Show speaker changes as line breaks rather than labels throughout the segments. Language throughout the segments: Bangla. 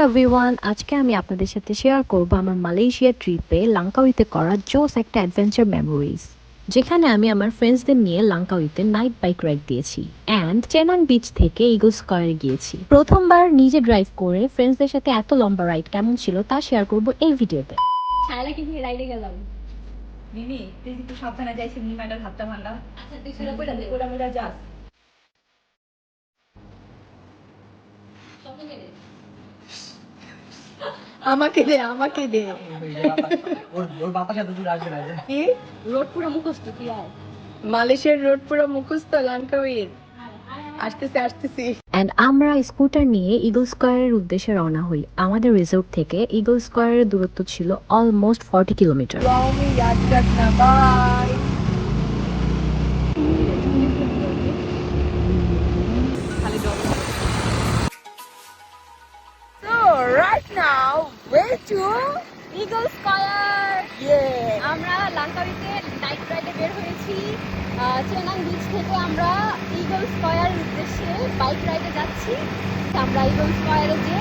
এভরিওয়ান, আজকে আমি আপনাদের সাথে শেয়ার করব আমার মালয়েশিয়া ট্রিপে লাঙ্কাউইতে করা জোস একটা অ্যাডভেঞ্চার মেমোরিজ, যেখানে আমি আমার ফ্রেন্ডসদের নিয়ে লাঙ্কাউইতে নাইট বাইক রাইড দিয়েছি অ্যান্ড চেনাং বিচ থেকে ইগল স্কয়ারে গিয়েছি। প্রথমবার নিজে ড্রাইভ করে ফ্রেন্ডসদের সাথে এত লম্বা রাইড কেমন ছিল তা শেয়ার করব এই ভিডিওতে।
ছায়ালা কি রাইডে গেলাম।
মিমি তুই একটু সাবধানে যাইছিস, ম্যাডার হাতটা ভাঙা।
আচ্ছা তুই সেটা কইরা দে।
ওরা মেয়েরা যাস। আমাকে দে, আমাকে দে।
ওর বাতাস এত দূর আসবে না।
কি
রোড পুরো মুখস্থ তুই আয়।
মালয়েশিয়ার রোড পুরো মুখস্থ লাঙ্কাউইর। আসতেছি আসতেছি।
অ্যান্ড আমরা স্কুটার নিয়ে ইগল স্কয়ারের উদ্দেশ্যে রওনা হই। আমাদের রিসোর্ট থেকে ইগল স্কয়ারের দূরত্ব ছিল অলমোস্ট 40 কিলোমিটার।
আমি ইয়াদ রাখনা বাই। So right now, way to
Eagle Square.
yeah.
আমরা লাঙ্কাউইতে নাইট রাইডে বের হয়েছি। চেনাং বিচ থেকে আমরা ইগল স্কয়ার উদ্দেশ্যে বাইক রাইডে যাচ্ছি। আমরা ইগল স্কয়ারে যে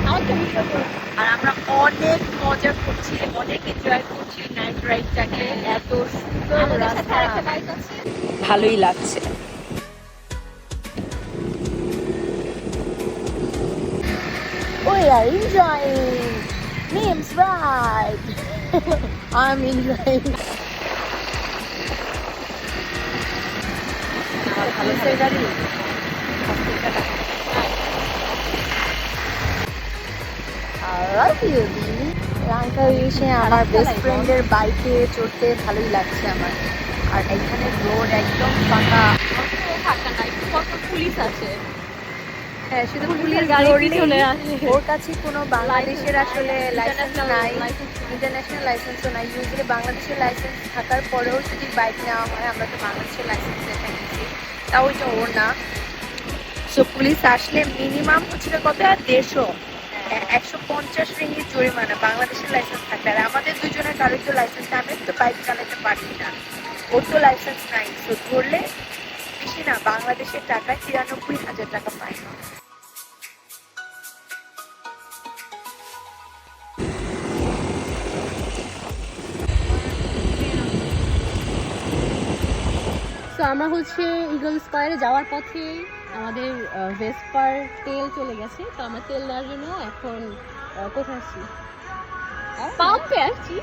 আরেকটা ভিডিও করব।
আর আমরা অনেক মজা করছি, অনেক এনজয় করছি নাইট রাইডটাকে। এত সুন্দর
আমাদের সাথে
রাস্তা,
আরেকটা বাইক আছে।
ভালোই লাগছে। We are enjoying Mim's ride. I'm enjoying. ভালো সে গাড়ি। I love you, Mimi. Langkawi এসে আমার বেস্ট ফ্রেন্ডের বাইকে চড়তে ভালোই লাগছে আমার। আর এখানে রোড একদম ফাঁকা।
ফাঁকা নাই, কত পুলিশ আছে।
হ্যাঁ, শুধু
পুলিশের
পুলিশ
গাড়ি
ধরলেই
পিছনে আসে।
ওর কাছে কোনো বাংলাদেশের আসলে লাইসেন্স নাই,
license নাই।
ইন্টারন্যাশনাল লাইসেন্সও নাই। ইউজুয়ালি বাংলাদেশের লাইসেন্স থাকার পরেও যদি বাইক নেওয়া হয়, আমরা তো বাংলাদেশের লাইসেন্স দেখা নিয়েছি, তাও ওইটা ওর না। সো পুলিশ আসলে মিনিমাম হচ্ছে কত, 150 রিঙ্গিত জরিমানা বাংলাদেশের লাইসেন্স থাকলে। আর আমাদের দুজনের কারোর তো লাইসেন্স, আমি তো বাইক চালাতে পারি না, ওর তো লাইসেন্স নাই। সো ধরলে বেশি না, বাংলাদেশের টাকায় 93,000 টাকা পাই।
তো আমরা হচ্ছে ইগল স্কয়ারে যাওয়ার পথে আমাদের ভেসপার তেল চলে গেছে। তো আমরা তেল নেওয়ার জন্য এখন কোথায় আসছি? পাম্পে আসছি।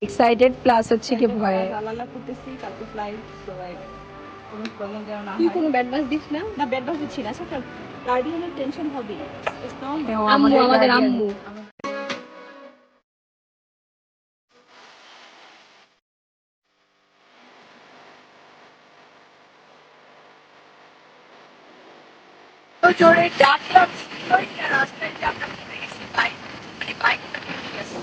এক্সাইটেড প্লাস হচ্ছে কি ভয়।
আলাদা করতেছি, কালকে ফ্লাইট, সো কোনো প্রবলেম যেন না
তুই
হয়।
কোনো ব্যাড বাস দিস না?
না, বেড বাস দিচ্ছি না, সেটা গার্ডিয়ানের টেনশন হবে।
আম্মু, আমাদের আম্মু।
জোরে ডাকলাম, রাস্তায় যে আমরা পড়ে গেছি, বাইক মানে বাইকটা পড়ে গেছে।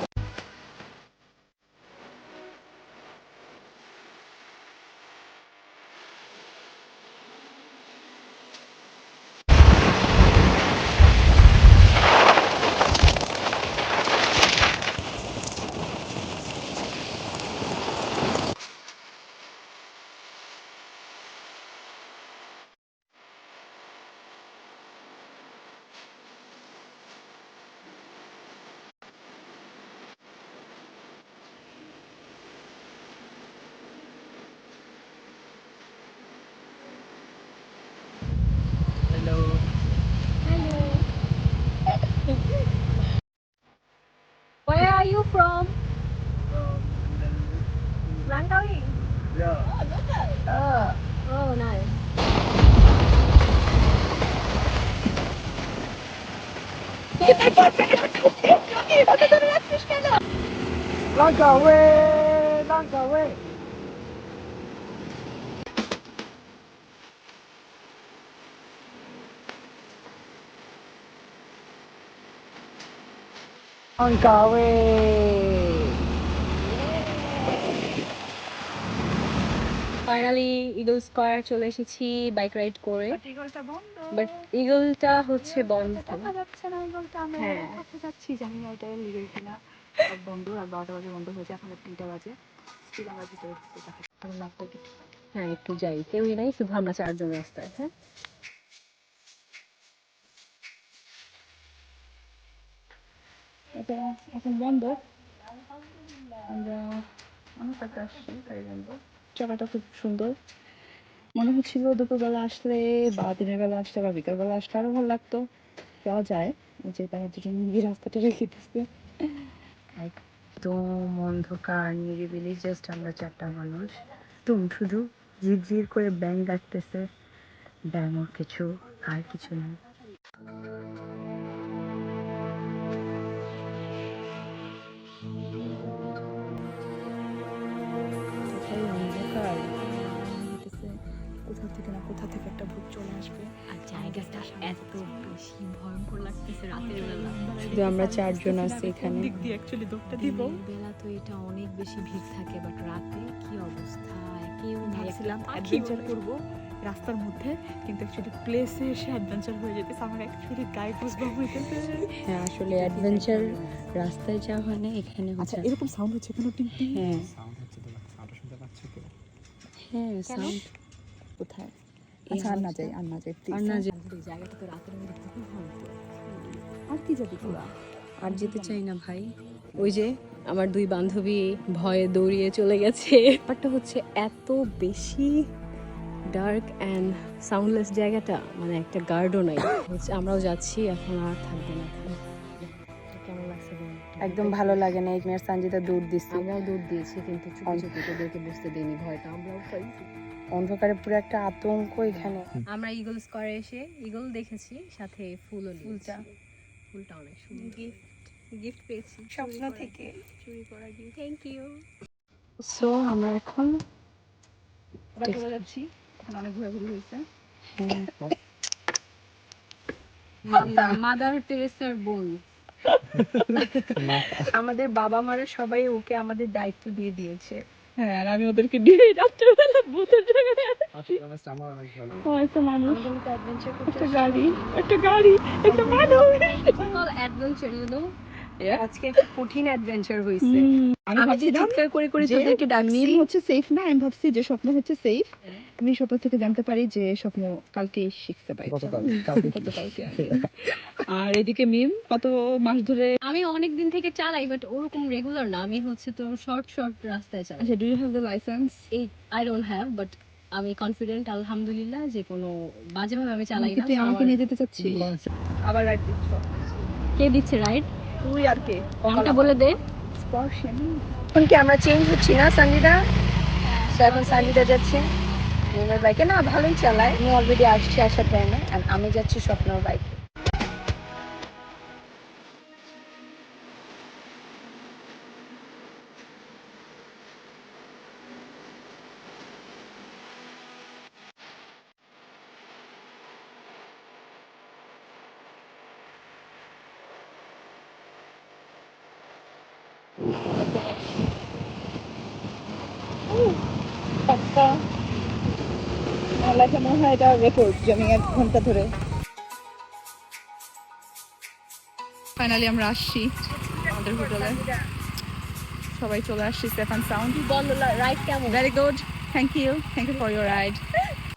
Hello.
Where are you from?
Langkawi.
Oh, nice.
Langkawi, Langkawi. Langkawi.
Finally eagle square চলে এসেছি বাইক রাইড করে,
ইগলটা বন্ধ।
বাট ইগলটা হচ্ছে বন্ধ।
দেখা যাচ্ছে না ইগলটা, আমরা
হ্যাঁ।
কোথায় যাচ্ছি জানি না, এটা লিগেল কিনা। সব বন্ধ, আর 12টা বাজে বন্ধ হয়েছে, এখন 3টা বাজে। স্টিল আমরা ভিতরে ঢুকতে দেখা আমার লাগতো কি।
হ্যাঁ একটু যাই, কেউই নাই, শুধু আমরা চারজন রাস্তায়। হ্যাঁ
এটা এখন বন্ধ। আমরা অনেক একটা আসছি, তাই বন্ধ। জায়গাটা খুব সুন্দর, মনে হচ্ছিল দুপুরবেলা আসলে বা দিনের বেলা আসলে বা বিকালবেলা আসলে আরো ভালো লাগতো। যাওয়া যায়, যে তারা দুজন এই রাস্তাটা রেখে দিচ্ছে। একদম অন্ধকার নিরিবিলি, জাস্ট আমরা 4টা মানুষ। একদম শুধু ঝিরঝির করে ব্যাং ডাকতেছে, ব্যাং ওর কিছু, আর কিছু না। অন্ধকার কোথা থেকে না কোথা থেকে একটা ভূত চলে আসবে।
আর জায়গাটা এত বেশি ভয়ঙ্কর লাগতেছে রাতের বেলা।
শুধু আমরা 4 জন আছি এখানে।
দিনের বেলা তো এটা অনেক বেশি ভিড় থাকে, বাট রাতে কি অবস্থা, কেউ নেই, একটা
ভাবছিলাম
পাখি
অ্যাডভেঞ্চার করব রাস্তার মধ্যে, কিন্তু অ্যাকচুয়ালি প্লেসে এসে অ্যাডভেঞ্চার হয়ে যেতেছে। আমার অ্যাকচুয়ালি গায়ে গোসবাম হইতেছে।
হ্যাঁ আসলে অ্যাডভেঞ্চার রাস্তায় যাওয়া হয় না, এখানে
আচ্ছা
হচ্ছে।
এরকম সাউন্ড হচ্ছে কেন? টিং টিং।
হ্যাঁ হ্যাঁ সাউন্ড
কোথায়? আচ্ছা আর না যাই, আর না যাই
আর
প্লিজ।
না যে
এই জায়গাটা তো রাতের মধ্যে খুবই ভয়ঙ্কর।
আর কি যাবি তোরা?
আর যেতে চাই না ভাই।
ওই যে আমার 2 বান্ধবী ভয়ে দৌড়িয়ে চলে গেছে। ব্যাপারটা হচ্ছে এত বেশি ডার্ক অ্যান্ড সাউন্ডলেস জায়গাটা, মানে একটা গার্ডও নাই। হচ্ছে আমরাও যাচ্ছি, এখন আর থাকবো না এখানে। কেমন লাগছে বল?
একদম ভালো লাগে না। মেয়ের সঞ্জিতা দৌড় দিচ্ছে,
আমরাও দৌড় দিয়েছি, কিন্তু চুপি চুপি তোদেরকে বুঝতে দেয়নি ভয়টা, আমরাও পাইছি।
অন্ধকারে পুরো একটা আতঙ্ক এখানে।
আমরা ইগল স্কয়ারে এসে ইগল দেখেছি, সাথে ফুলও নিয়েছি। ফুলটা অনেক সুন্দর, গিফট পেয়েছি
স্বপ্ন থেকে।
চুরি করা গিফট। Thank you.
সো আমরা এখন
আমরা চলে যাচ্ছি, এখন অনেক ঘোরাঘুরি হয়েছে।
মাদার টেরেসার বোন।
আমাদের বাবা মারা সবাই ওকে আমাদের দায়িত্ব দিয়ে দিয়েছে।
হ্যাঁ, আর আমি ওদেরকে নিয়ে রাত্রেবেলা ভূতের জায়গায় একটা মানুষ, একটা গাড়ি, একটা মানুষ।
Call adventure, you know.
আজকে একটা কঠিন অ্যাডভেঞ্চার হয়েছে।
আমি
আমি যে
ভাবছিলাম
চিৎকার করে করে
যে
তোদেরকে ডাকছি।
মিম হচ্ছে সেফ না, আমি ভাবছি যে স্বপ্ন হচ্ছে সেফ। আমি স্বপ্ন থেকে জানতে পারি যে স্বপ্ন কালকে শিখতে পারি, গতকালকে। আর এদিকে মিম কত মাস ধরে।
আমি অনেক দিন থেকে চালাই, বাট ওরকম রেগুলার না। আমি হচ্ছে তো শর্ট রাস্তায় চালাই।
আচ্ছা, do you have the license?
এই আই ডোন্ট হ্যাভ, বাট আমি কনফিডেন্ট আলহামদুলিল্লাহ যে কোনো বাজেভাবে আমি চালাই না।
তুই আমাকে নিয়ে যেতে চাচ্ছিস?
আবার রাইট দিচ্ছ
কে দিচ্ছে রাইড?
তুই আর কে?
নামটা বলে দে।
এখন কি আমরা চেঞ্জ হচ্ছি না সঞ্জিতা? তো এখন সঞ্জিতা যাচ্ছে মিমের বাইকে, না ভালোই চালায়। আমি অলরেডি আসছি আসার টাইমে, আর আমি যাচ্ছি স্বপ্নর বাইকে।
আমার লাইফে মনে হয় এটা রেকর্ড যে আমি 1 ঘন্টা ধরে। ফাইনালি আমরা আসছি আমাদের হোটেলে, সবাই চলে আসছি। Safe and sound.
বল রাইড কেমন?
Very good, thank you for your ride.